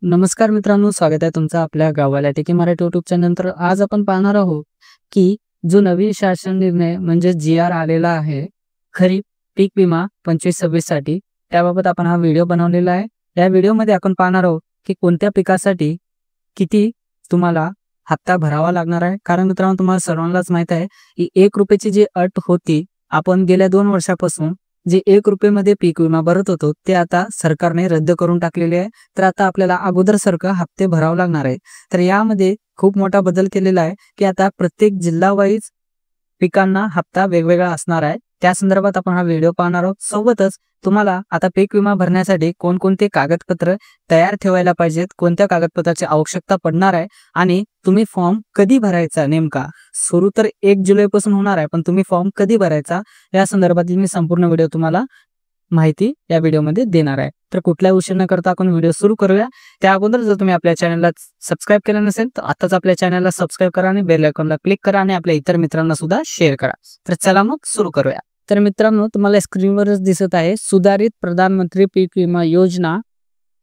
नमस्कार मित्रांनो, स्वागत आहे तुमचं आपल्या गावाला टेकी मराठी यूट्यूब चॅनल. तर आज आपण पाहणार आहोत की जो नवीन शासन निर्णय म्हणजे जी-आर आलेला आहे खरीप पीक विमा 25-26 साठी, त्याबाबत आपण हा व्हिडिओ बनवलेला आहे. या व्हिडिओमध्ये आपण पाहणार आहोत की कोणत्या पिकासाठी किती तुम्हाला हप्ता भरावा लागणार आहे. कारण मित्रांनो, तुम्हाला सर्वांनाच माहित आहे की ₹1 जी अट होती, आपण गेल्या 2 वर्षापासून जे ₹1 मध्ये पीक विमा भरत होतो ते आता सरकारने रद्द करून टाकलेले आहे. तर आता आपल्याला अगोदरसारखं हप्ते भरावे लागणार आहे. तर यामध्ये खूप मोठा बदल केलेला आहे की आता प्रत्येक जिल्हा वाईज पिकांना हप्ता वेगवेगळा असणार आहे. त्या संदर्भात आपण हा व्हिडिओ पाहणार आहोत. सोबतच तुम्हाला आता पीक विमा भरण्यासाठी कोणकोणते कागदपत्र तयार ठेवायला पाहिजेत, कोणत्या कागदपत्राची आवश्यकता पडणार आहे आणि तुम्ही फॉर्म कधी भरायचा, नेमका सुरू तर 1 जुलैपासून होणार आहे, पण तुम्ही फॉर्म कधी भरायचा या संदर्भातील मी संपूर्ण व्हिडिओ तुम्हाला माहिती या व्हिडिओमध्ये देणार आहे. तर कुठल्याही उशीर न करता आपण व्हिडिओ सुरू करूया. त्या अगोदर जर तुम्ही आपल्या चॅनलला सबस्क्राईब केलं नसेल तर आताच आपल्या चॅनलला सबस्क्राईब करा आणि बेल आयकॉनला क्लिक करा आणि आपल्या इतर मित्रांना सुद्धा शेअर करा. तर चला मग सुरू करूया. तर मित्रांनो, तुम्हाला स्क्रीनवरच दिसत आहे सुधारित प्रधानमंत्री पीक विमा योजना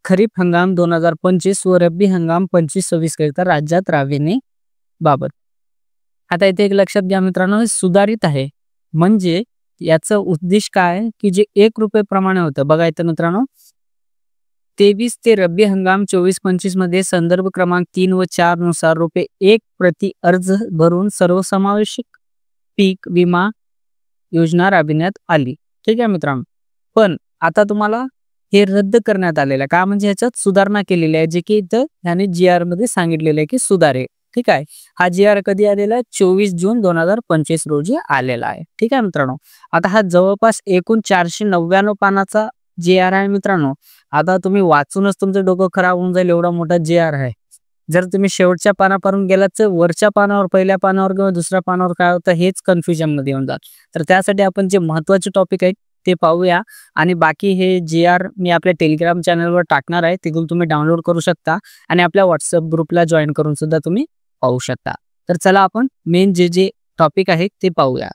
खरीप हंगाम 2025 व रब्बी हंगाम 25-26 करिता राज्यात राबविणे बाबत. आता इथे एक लक्षात घ्या मित्रांनो, हे सुधारित आहे म्हणजे याचं उद्देश काय की जे ₹1 प्रमाणे होतं बघा इथं मित्रांनो, 23 ते रब्बी हंगाम 24-25 मध्ये संदर्भ क्रमांक 3 व 4 नुसार ₹1 प्रति अर्ज भरून सर्वसमावेशक पीक विमा योजना राबविण्यात आली. ठीक आहे मित्रांनो, पण आता तुम्हाला हे रद्द करण्यात आलेलं आहे का, म्हणजे ह्याच्यात सुधारणा केलेली आहे जे की इथं याने जी-आर मध्ये सांगितलेलं आहे की सुधारे. ठीक आहे, हा जी-आर कधी आलेला आहे? 24 जून 2025 रोजी आलेला आहे. ठीक आहे मित्रांनो, आता हा जवळपास एकूण 499 पानाचा जी-आर आहे मित्रांनो. आता तुम्ही वाचूनच तुमचं डोकं खराब होऊन जाईल, एवढा मोठा जी-आर आहे. जर तुम्ही शेवटच्या पानापासून गेलात तर वरच्या पानावर, पहिल्या पानावर किंवा दुसऱ्या पानावर काय होतं हेच कन्फ्युजन मध्ये येऊन जात. तर त्यासाठी आपण जे महत्त्वाचे टॉपिक आहेत ते पाहूया आणि बाकी हे जी-आर मी आपल्या टेलिग्राम चॅनलवर टाकणार आहे, तिथून तुम्ही डाउनलोड करू शकता आणि आपल्या व्हॉट्सअप ग्रुपला जॉईन करून सुद्धा तुम्ही पाहू शकता. तर चला आपण मेन जे टॉपिक आहे ते पाहूया.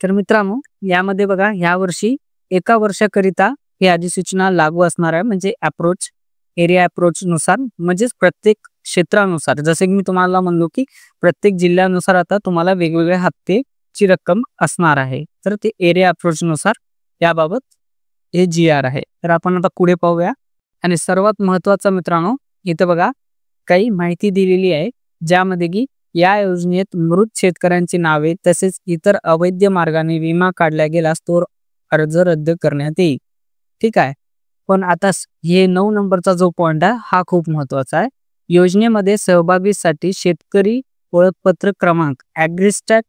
तर मित्रांनो, यामध्ये बघा, ह्या वर्षी 1 वर्षाकरिता ही अधिसूचना लागू असणार आहे, म्हणजे अप्रोच एरिया अप्रोच नुसार, म्हणजेच प्रत्येक क्षेत्रानुसार. जसे की मी तुम्हाला म्हणलो की प्रत्येक जिल्ह्यानुसार आता तुम्हाला वेगवेगळ्या हप्तेची रक्कम असणार आहे. तर ते एरिया अप्रोच नुसार याबाबत हे जी-आर आहे. तर आपण आता पुढे पाहूया आणि सर्वात महत्त्वाचं मित्रांनो, इथं बघा काही माहिती दिलेली आहे ज्यामध्ये की या योजनेत मृत शेतकऱ्यांची नावे तसेच इतर अवैध मार्गाने विमा काढला गेल्यास तो अर्ज रद्द करण्यात येईल. ठीक आहे, पण आता हे 9 नंबरचा जो पॉइंट आहे हा खूप महत्त्वाचा आहे. योजनेमध्ये सहभागीसाठी शेतकरी ओळखपत्र क्रमांक ॲग्रीस्टॅट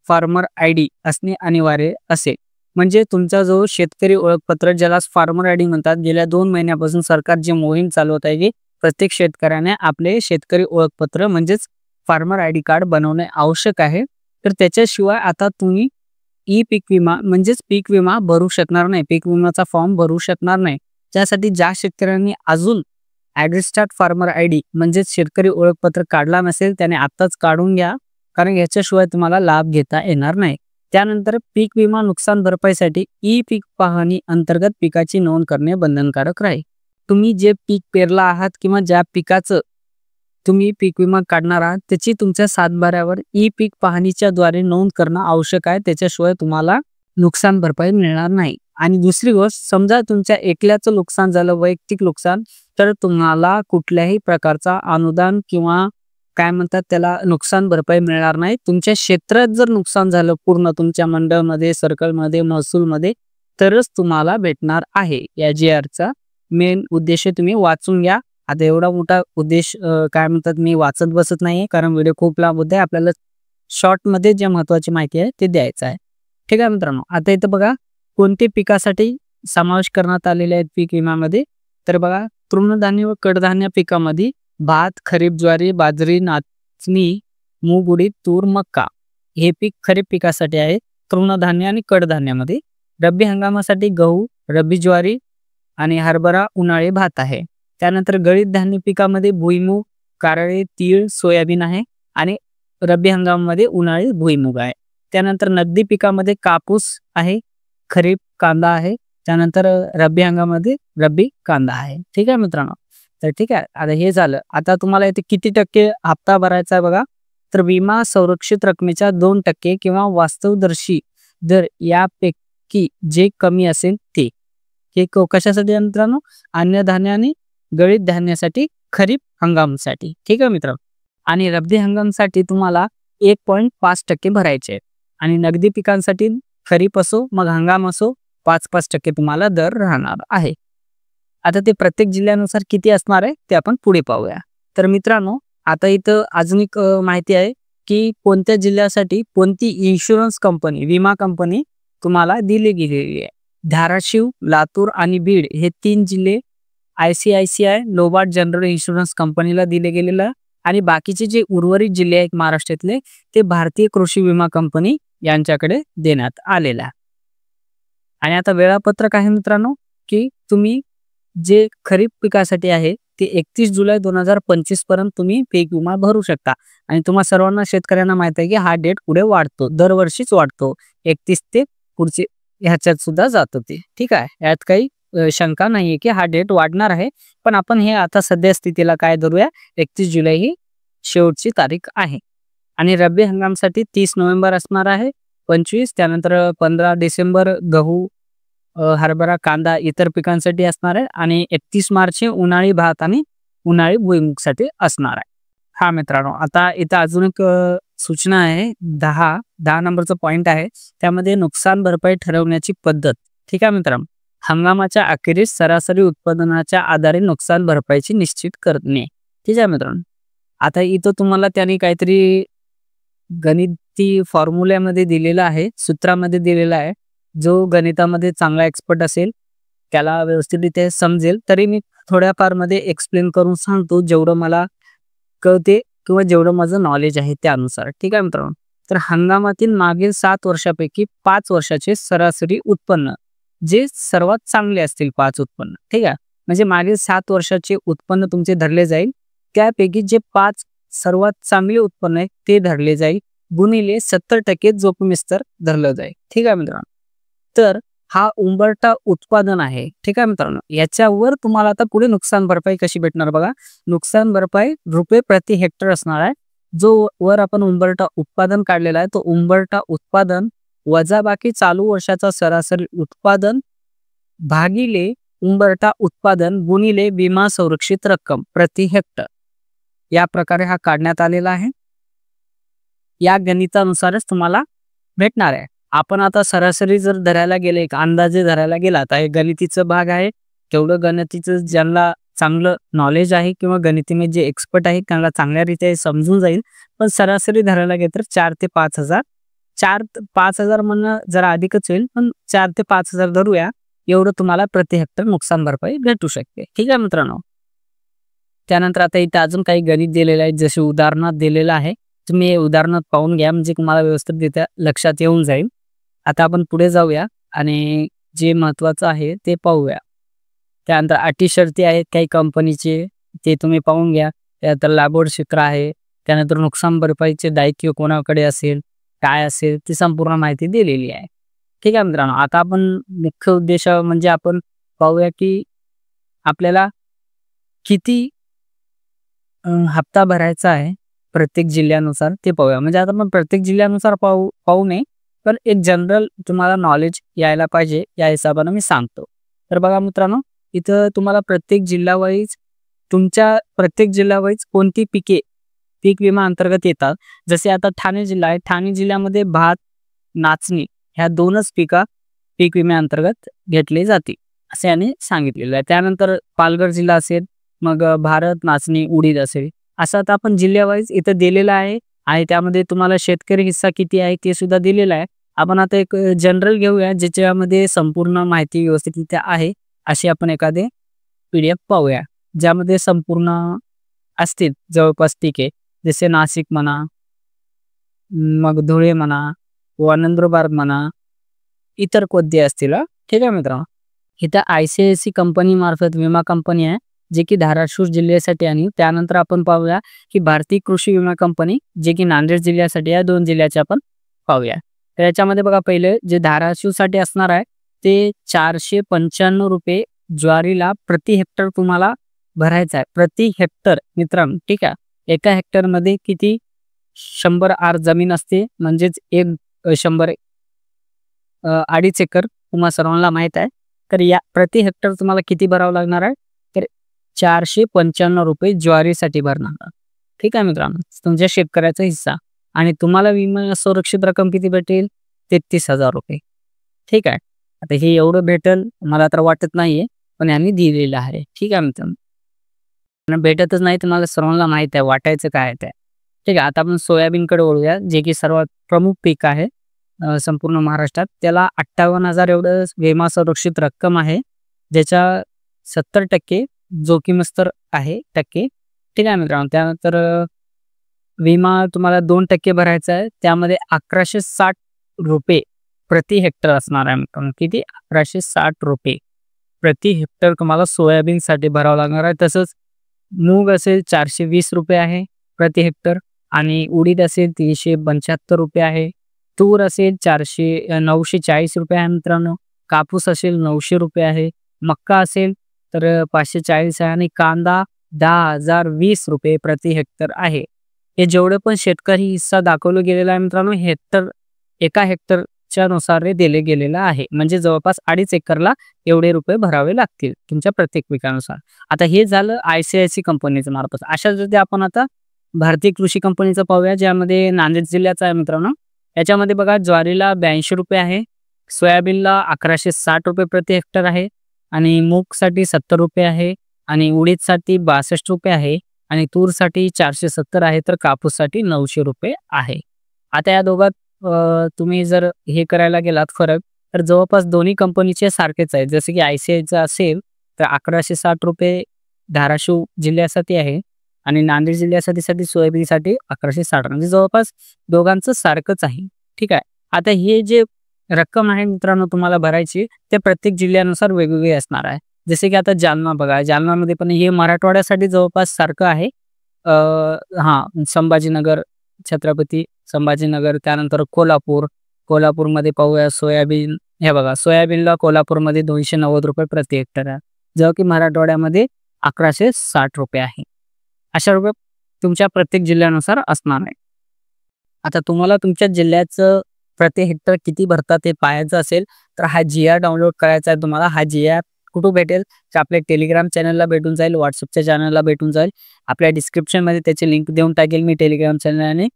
फार्मर ID असणे अनिवार्य असेल. म्हणजे तुमचा जो शेतकरी ओळखपत्र, ज्याला फार्मर ID म्हणतात, गेल्या 2 महिन्यापासून सरकार जी मोहीम चालवत आहे की प्रत्येक शेतकऱ्याने आपले शेतकरी ओळखपत्र म्हणजेच फार्मर ID कार्ड बनवणे आवश्यक आहे. तर त्याच्याशिवाय आता तुम्ही ई पीक विमा म्हणजेच पीक विमा भरू शकणार नाही, पीक विमाचा फॉर्म भरू शकणार नाही. त्यासाठी ज्या शेतकऱ्यांनी अजून ॲग्रीस्टॅट फार्मर ID म्हणजेच शेतकरी ओळखपत्र काढला नसेल त्याने आत्ताच काढून घ्या, कारण याच्याशिवाय तुम्हाला लाभ घेता येणार नाही. त्यानंतर पीक विमा नुकसान भरपाईसाठी ई पीक पाहणी अंतर्गत पिकाची नोंद करणे बंधनकारक राहील. तुम्ही जे पीक पेरला आहात किंवा ज्या पिकाचं तुम्ही पीक विमा काढणार आहात त्याची तुमच्या सातबाऱ्यावर ई पीक पाहणीच्या द्वारे नोंद करणं आवश्यक आहे. त्याच्याशिवाय तुम्हाला नुकसान भरपाई मिळणार नाही. आणि दुसरी गोष्ट, समजा तुमच्या एकल्याचं नुकसान झालं, वैयक्तिक नुकसान, तर तुम्हाला कुठल्याही प्रकारचा अनुदान किंवा काय म्हणतात त्याला नुकसान भरपाई मिळणार नाही. तुमच्या क्षेत्रात जर नुकसान झालं पूर्ण तुमच्या मंडळमध्ये, सर्कलमध्ये, महसूलमध्ये, तरच तुम्हाला भेटणार आहे. या जी-आरचा मेन उद्देश तुम्ही वाचून घ्या. आता एवढा मोठा उद्देश काय म्हणतात मी वाचत बसत नाहीये, कारण व्हिडिओ खूप लांब होते. आपल्याला शॉर्टमध्ये जे महत्त्वाची माहिती आहे ते द्यायचं आहे. ठीक आहे मित्रांनो, आता इथं बघा कोणते पिकासाठी समावेश करण्यात आलेले आहेत पीक विम्यामध्ये. तर बघा, तृणधान्य व कडधान्य पिकामध्ये भात, खरीप ज्वारी, बाजरी, नाचणी, मूग, उडीद, तूर, मक्का हे पीक खरीप पिकासाठी आहे तृणधान्य आणि कडधान्यामध्ये. रब्बी हंगामासाठी गहू, रब्बी ज्वारी आणि हरभरा, उन्हाळी भात आहे. त्यानंतर गळीत धान्य पिकामध्ये भुईमूग, कारळे, तीळ, सोयाबीन आहे आणि रब्बी हंगामामध्ये उन्हाळी भुईमूग आहे. त्यानंतर नगदी पिकामध्ये कापूस आहे, खरीप कांदा आहे, त्यानंतर रब्बी हंगामामध्ये रब्बी कांदा आहे. ठीक आहे मित्रांनो, तर ठीक आहे, आता हे झालं. आता तुम्हाला इथे किती टक्के हप्ता भरायचा आहे बघा. तर विमा संरक्षित रकमेच्या 2% किंवा वास्तवदर्शी दर यापैकी जे कमी असेल ते. हे कशासाठी आहे मित्रांनो? अन्नधान्य आणि गळीत धान्यासाठी, खरीप हंगामासाठी. ठीक आहे मित्रांनो. आणि रब्बी हंगामासाठी तुम्हाला 1.5% भरायचे आहेत. आणि नगदी पिकांसाठी खरीप असो मग हंगाम असो 5% तुम्हाला दर राहणार आहे. आता ते प्रत्येक जिल्ह्यानुसार किती असणार आहे ते आपण पुढे पाहूया. तर मित्रांनो, आता इथं अजून एक माहिती आहे की कोणत्या जिल्ह्यासाठी कोणती इन्शुरन्स कंपनी, विमा कंपनी तुम्हाला दिली गेलेली आहे. धाराशिव, लातूर आणि बीड हे 3 जिल्हे ICICI लोबार्ड जनरल इन्शुरन्स कंपनीला दिले गेलेलं आहे. आणि बाकीचे जे उर्वरित जिल्हे आहेत महाराष्ट्रातले ते भारतीय कृषी विमा कंपनी यांच्याकडे देण्यात आलेला आहे. आणि आता वेळापत्रक आहे मित्रांनो, की तुम्ही जे खरीप पिकासाठी आहे ते 31 जुलै 2025 पर्यंत तुम्ही पीक विमा भरू शकता. आणि तुम्हा सर्वांना शेतकऱ्यांना माहित आहे की हा डेट पुढे वाढतो, दरवर्षीच वाढतो. 31 ते पुढचे ह्याच्यात सुद्धा जातो ते. ठीक आहे, यात काही शंका नाहीये की हा डेट वाढणार आहे. पण आपण हे आता सध्या स्थितीला काय धरूया, 31 जुलै ही शेवटची तारीख आहे. आणि रब्बी हंगामासाठी 30 नोव्हेंबर असणार आहे, 25 त्यानंतर 15 डिसेंबर गहू, हरभरा, कांदा इतर पिकांसाठी असणार आहे. आणि 31 मार्च हे उन्हाळी भात आणि उन्हाळी भुईमुगसाठी असणार आहे. हा मित्रांनो, आता इथं अजून एक सूचना आहे. 10 नंबरचा पॉइंट आहे, त्यामध्ये नुकसान भरपाई ठरवण्याची पद्धत. ठीक आहे मित्रांनो, हंगामाच्या अखेरीस सरासरी उत्पादनाच्या आधारे नुकसान भरपाईची निश्चित करणे. ठीक आहे मित्रांनो, आता इथं तुम्हाला त्यांनी काहीतरी गणिती फॉर्म्युल्यामध्ये दिलेला आहे, सूत्रामध्ये दिलेला आहे. जो गणितामध्ये चांगला एक्सपर्ट असेल त्याला व्यवस्थितरित्या समजेल. तरी मी थोड्याफार मध्ये एक्सप्लेन करून सांगतो, जेवढं मला कळते किंवा जेवढं माझं नॉलेज आहे त्यानुसार. ठीक आहे मित्रांनो, तर हंगामातील मागील 7 वर्षापैकी 5 वर्षाचे सरासरी उत्पन्न जे सर्वात चांगले असतील 5 उत्पन्न. ठीक आहे, म्हणजे मागील 7 वर्षाचे उत्पन्न तुमचे धरले जाईल, त्यापैकी जे 5 सर्वात चांगले उत्पन्न आहे ते धरले जाईल, गुणिले 70% जोखीम स्तर धरलं जाईल. ठीक आहे मित्रांनो, तर हा उंबरठा उत्पादन आहे. ठीक आहे मित्रांनो, याच्यावर तुम्हाला आता पुढे नुकसान भरपाई कशी भेटणार बघा. नुकसान भरपाई रुपये प्रति हेक्टर असणार आहे. जो वर आपण उंबरठा उत्पादन काढलेला आहे तो उंबरठा उत्पादन वजा बाकी चालू वर्षाचा सरासरी उत्पादन भागिले उंबरठा उत्पादन गुणिले विमा संरक्षित रक्कम प्रति हेक्टर, या प्रकारे हा काढण्यात आलेला आहे. या गणितानुसारच तुम्हाला भेटणार आहे. आपण आता सरासरी जर धरायला गेले, एक अंदाजे धरायला गेला, तर हे गणितीचं भाग आहे. तेवढं गणितीचं ज्यांना चांगलं नॉलेज आहे किंवा गणितीमध्ये जे एक्सपर्ट आहे त्यांना चांगल्यारीत्या समजून जाईल. पण सरासरी धरायला गेलं तर 4 ते 5,000, 4 ते 5,000 म्हणणं जरा अधिकच होईल, पण 4 ते 5,000 धरूया, एवढं तुम्हाला प्रति हेक्टर नुकसान भरपाई भेटू शकते. ठीक आहे मित्रांनो, त्यानंतर आता इथे अजून काही गणित दिलेलं आहे, जसे उदाहरणात दिलेलं आहे. तुम्ही हे उदाहरणात पाहून घ्या, म्हणजे तुम्हाला व्यवस्थितरित्या लक्षात येऊन जाईल. आता आपण पुढे जाऊया आणि जे महत्त्वाचं आहे ते पाहूया. त्यानंतर अटी शर्ती आहेत काही कंपनीचे, ते तुम्ही पाहून घ्या. त्यानंतर लागवड क्षेत्र आहे, त्यानंतर नुकसान भरपाईचे दायित्व कोणाकडे असेल, काय असेल, ती संपूर्ण माहिती दिलेली आहे. ठीक आहे मित्रांनो, आता आपण मुख्य उद्देश म्हणजे आपण पाहूया की आपल्याला किती हप्ता भरायचा आहे प्रत्येक जिल्ह्यानुसार ते पाहूया. म्हणजे आता आपण प्रत्येक जिल्ह्यानुसार पाहू नये, पण एक जनरल तुम्हाला नॉलेज यायला पाहिजे या हिशोबाने मी सांगतो. तर बघा मित्रांनो, इथं तुम्हाला प्रत्येक जिल्ह्यावाईज तुमच्या प्रत्येक जिल्ह्यावाईज कोणती पिके पीक विमा अंतर्गत येतात. जसे आता ठाणे जिल्हा आहे, ठाणे जिल्ह्यामध्ये भात, नाचणी ह्या 2च पिका पीक विम्याअंतर्गत घेतले जातील असे याने सांगितलेलं आहे. त्यानंतर पालघर जिल्हा असेल, मग भारत, नाचणी, उडीद असेल, असं आता आपण जिल्ह्यावाईज इथं दिलेलं आहे. आणि त्यामध्ये तुम्हाला शेतकरी हिस्सा किती आहे ते सुद्धा दिलेलं आहे. आपण आता एक जनरल घेऊया ज्याच्यामध्ये संपूर्ण माहिती व्यवस्थितरित्या आहे, अशी आपण एखादे PDF पाहूया ज्यामध्ये संपूर्ण असतील जवळपास पिके, जसे नाशिक म्हणा, मग धुळे म्हणा व नंदुरबार म्हणा, इतर कोणते असतील. ठीक आहे मित्रांनो, इथं ICICI कंपनी मार्फत विमा कंपनी आहे जे की धाराशिव जिल्ह्यासाठी. आणि त्यानंतर आपण पाहूया की भारतीय कृषी विमा कंपनी जे की नांदेड जिल्ह्यासाठी, या 2 जिल्ह्याचे आपण पाहूया. तर याच्यामध्ये बघा, पहिले जे धाराशिवसाठी असणार आहे ते 495 रुपये ज्वारीला प्रति हेक्टर तुम्हाला भरायचा आहे प्रति हेक्टर मित्रांनो, ठीक आहे. एका हेक्टरमध्ये किती 100 आर जमीन असते, म्हणजेच 100 2.5 एकर तुम्हाला सर्वांना माहित आहे. तर या प्रति हेक्टर तुम्हाला किती भरावं लागणार आहे, तर 495 रुपये ज्वारीसाठी भरणार. ठीक आहे मित्रांनो, तुमच्या शेतकऱ्याचा हिस्सा. आणि तुम्हाला विमा सुरक्षित रक्कम किती भेटेल, 33,000 रुपये. ठीक आहे. आता हे एवढं भेटेल मला तर वाटत नाहीये, पण यांनी दिलेलं आहे. ठीक आहे मित्रांनो, भेटतच नाही तुम्हाला सर्वांना माहित आहे वाटायचं काय ते. ठीक आहे. आता आपण सोयाबीनकडे वळूया, जे की सर्वात प्रमुख पीक आहे संपूर्ण महाराष्ट्रात. त्याला 58,000 एवढं विमा सुरक्षित रक्कम आहे, ज्याच्या 70% जोखीमस्तर आहे टक्के. ठीक आहे मित्रांनो. त्यानंतर विमा तुम्हाला 2% भरायचा आहे, त्यामध्ये 1160 रुपये प्रति हेक्टर असणार आहे मित्रांनो. किती? 1160 रुपये प्रति हेक्टर तुम्हाला सोयाबीनसाठी भरावं लागणार आहे. तसंच मूग असेल 420 रुपये आहे प्रति हेक्टर, आणि उडीद असेल 375 रुपये आहे. तूर असेल 940 रुपये आहे मित्रांनो. कापूस असेल 900 रुपये आहे. मक्का असेल तर 540 आहे, आणि कांदा 10,020 रुपये प्रति हेक्टर आहे. हे जेवढे पण शेतकरी हिस्सा दाखवलं गेलेला आहे मित्रांनो, हेक्टर एका हेक्टरच्या नुसार हे दिले गेलेलं आहे. म्हणजे जवळपास 2.5 एकरला एवढे रुपये भरावे लागतील तुमच्या प्रत्येक पिकानुसार. आता हे झालं ICICI कंपनीचं मार्फत. अशाच रीती आपण आता भारतीय कृषी कंपनीचं पाहूया, ज्यामध्ये नांदेड जिल्ह्याचा आहे मित्रांनो. याच्यामध्ये बघा, ज्वारीला 82 रुपये आहे, सोयाबीनला 1160 रुपये प्रति हेक्टर आहे, आणि मूगसाठी 70 रुपये आहे, आणि उडीदसाठी 62 रुपये आहे, आणि तूरसाठी 470 आहे, तर कापूससाठी 900 रुपये आहे. आता या दोघात तुम्ही जर हे करायला गेलात फरक, तर जवळपास दोन्ही कंपनीचे सारखेच आहे. जसे की ICICIचं असेल तर 1160 रुपये धाराशिव जिल्ह्यासाठी आहे, आणि नांदेड जिल्ह्यासाठी सोयाबीनसाठी 1160, म्हणजे जवळपास दोघांचं सारखंच आहे. ठीक आहे. आता हे जे रक्कम आहे मित्रांनो तुम्हाला भरायची, ते प्रत्येक जिल्ह्यानुसार वेगवेगळी असणार आहे. जसे की आता जालना बघा, जालनामध्ये पण हे मराठवाड्यासाठी जवळपास सारखं आहे. संभाजीनगर, छत्रपती संभाजीनगर, त्यानंतर कोल्हापूरमध्ये पाहूया सोयाबीन. हे बघा, सोयाबीनला कोल्हापूरमध्ये 290 रुपये प्रति हेक्टर आहे, जेव्हा की मराठवाड्यामध्ये 1160 रुपये आहे. अशा रुपये तुमच्या प्रत्येक जिल्ह्यानुसार असणार आहे. आता तुम्हाला तुमच्या जिल्ह्याचं प्रति हेक्टर किती भरतात ते पाहायचं असेल तर हा GR डाउनलोड करायचा आहे तुम्हाला. हा GR कुठं भेटेल, तर आपल्या टेलिग्राम चॅनलला भेटून जाईल, व्हॉट्सअपच्या चॅनलला भेटून जाईल. आपल्या डिस्क्रिप्शनमध्ये त्याची लिंक देऊन टाकेल मी टेलिग्राम चॅनल आणि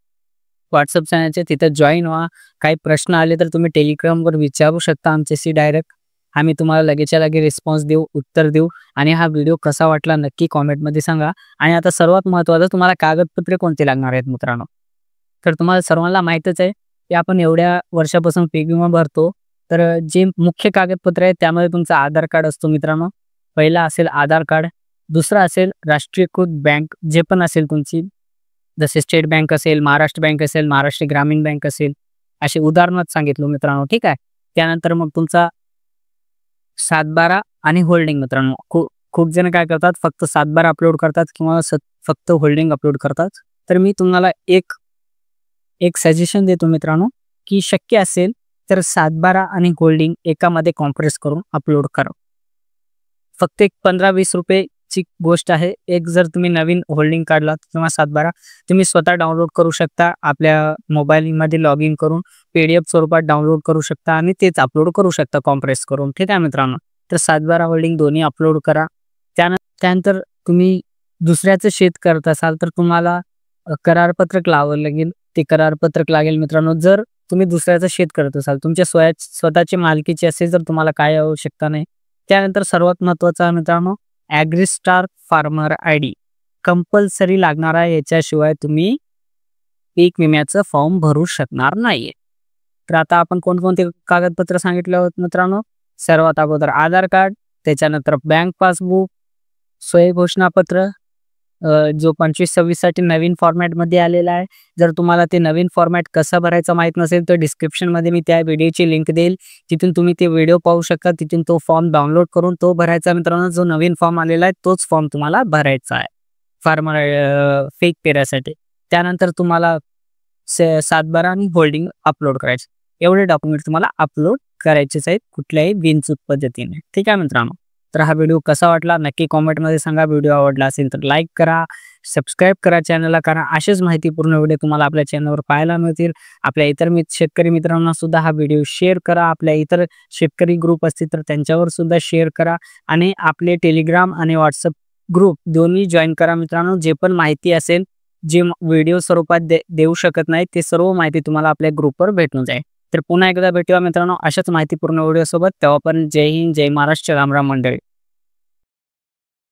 व्हॉट्सअप चॅनलचे. तिथं जॉईन व्हा. काही प्रश्न आले तर तुम्ही टेलिग्रामवर विचारू शकता आमच्याशी डायरेक्ट. आम्ही तुम्हाला लगेचच्या लगे रिस्पॉन्स देऊ, उत्तर देऊ. आणि हा व्हिडिओ कसा वाटला नक्की कॉमेंटमध्ये सांगा. आणि आता सर्वात महत्त्वाचं, तुम्हाला कागदपत्रे कोणते लागणार आहेत मित्रांनो, तर तुम्हाला सर्वांना माहीतच आहे की आपण एवढ्या वर्षापासून पीक विमा भरतो. तर जे मुख्य कागदपत्र आहेत त्यामध्ये तुमचा आधार कार्ड असतो मित्रांनो. पहिला असेल आधार कार्ड, दुसरा असेल राष्ट्रीयकृत बँक जे पण असेल तुमची, जसे स्टेट बँक असेल, महाराष्ट्र बँक असेल, महाराष्ट्र ग्रामीण बँक असेल, असे उदाहरणार्थ सांगितलं मित्रांनो. ठीक आहे. त्यानंतर मग तुमचा 7/12 आणि होल्डिंग मित्रांनो. खूप जण काय करतात, फक्त 7/12 अपलोड करतात किंवा फक्त होल्डिंग अपलोड करतात. तर मी तुम्हाला एक सजेशन देतो मित्रांनो, की शक्य असेल तर 7/12 आणि होल्डिंग एकामध्ये कॉम्प्रेस करून अपलोड करा. फक्त एक 15-20 रुपयेची गोष्ट आहे. एक जर तुम्ही नवीन होल्डिंग काढलात किंवा 7/12 तुम्ही स्वतः डाउनलोड करू शकता, आपल्या मोबाईलमध्ये लॉग इन करून PDF स्वरूपात डाउनलोड करू शकता, आणि तेच अपलोड करू शकता कॉम्प्रेस करून. ठीक आहे मित्रांनो. तर 7/12 होल्डिंग दोन्ही अपलोड करा. त्यानंतर तुम्ही दुसऱ्याचं शेत करत असाल तर तुम्हाला करारपत्रक लावावं लागेल. ते करारपत्रक लागेल मित्रांनो. जर तुम्ही दुसऱ्याचं शेत करत असाल, तुमच्या स्वतःची मालकीची असेल तर तुम्हाला काय आवश्यकता नाही. त्यानंतर सर्वात महत्त्वाचा मित्रांनो, ॲग्रीस्टार फार्मर ID कंपल्सरी लागणार आहे. याच्याशिवाय तुम्ही पीक विम्याचं फॉर्म भरू शकणार नाहीये. तर आता आपण कोणकोणते कागदपत्र सांगितले होत मित्रांनो. सर्वात अगोदर आधार कार्ड, त्याच्यानंतर बँक पासबुक, स्वयं घोषणापत्र जो 25-26 साठी नवीन फॉर्मॅटमध्ये आलेला आहे. जर तुम्हाला ते नवीन फॉर्मॅट कसा भरायचा माहीत नसेल तर डिस्क्रिप्शनमध्ये मी त्या व्हिडिओची लिंक देईल, तिथून तुम्ही ते व्हिडिओ पाहू शकता. तिथून तो फॉर्म डाउनलोड करून तो भरायचा मित्रांनो. जो नवीन फॉर्म आलेला आहे तोच फॉर्म तुम्हाला भरायचा आहे फार्मर पीक पेरासाठी. त्यानंतर तुम्हाला 7/12 आणि होल्डिंग अपलोड करायचे. एवढे डॉक्युमेंट तुम्हाला अपलोड करायचेच आहेत कुठल्याही बिनचूक पद्धतीने. ठीक आहे मित्रांनो. तर हा व्हिडिओ कसा वाटला नक्की कॉमेंटमध्ये सांगा. व्हिडिओ आवडला असेल तर लाईक करा, सबस्क्राईब करा चॅनलला, कारण असेच माहितीपूर्ण व्हिडिओ तुम्हाला आपल्या चॅनलवर पाहायला मिळतील. आपल्या इतर शेतकरी मित्रांना सुद्धा हा व्हिडिओ शेअर करा. आपल्या इतर शेतकरी ग्रुप असतील तर त्यांच्यावर सुद्धा शेअर करा आणि आपले टेलिग्राम आणि व्हॉट्सअप ग्रुप दोन्ही जॉईन करा मित्रांनो. जे पण माहिती असेल, जे व्हिडिओ स्वरूपात देऊ शकत नाही, ते सर्व माहिती तुम्हाला आपल्या ग्रुपवर भेटून जाईल. तर पुन्हा एकदा भेटूया मित्रांनो अशाच माहितीपूर्ण व्हिडिओ सोबत. तेव्हा पण जय हिंद, जय महाराष्ट्र, राम राम मंडळी.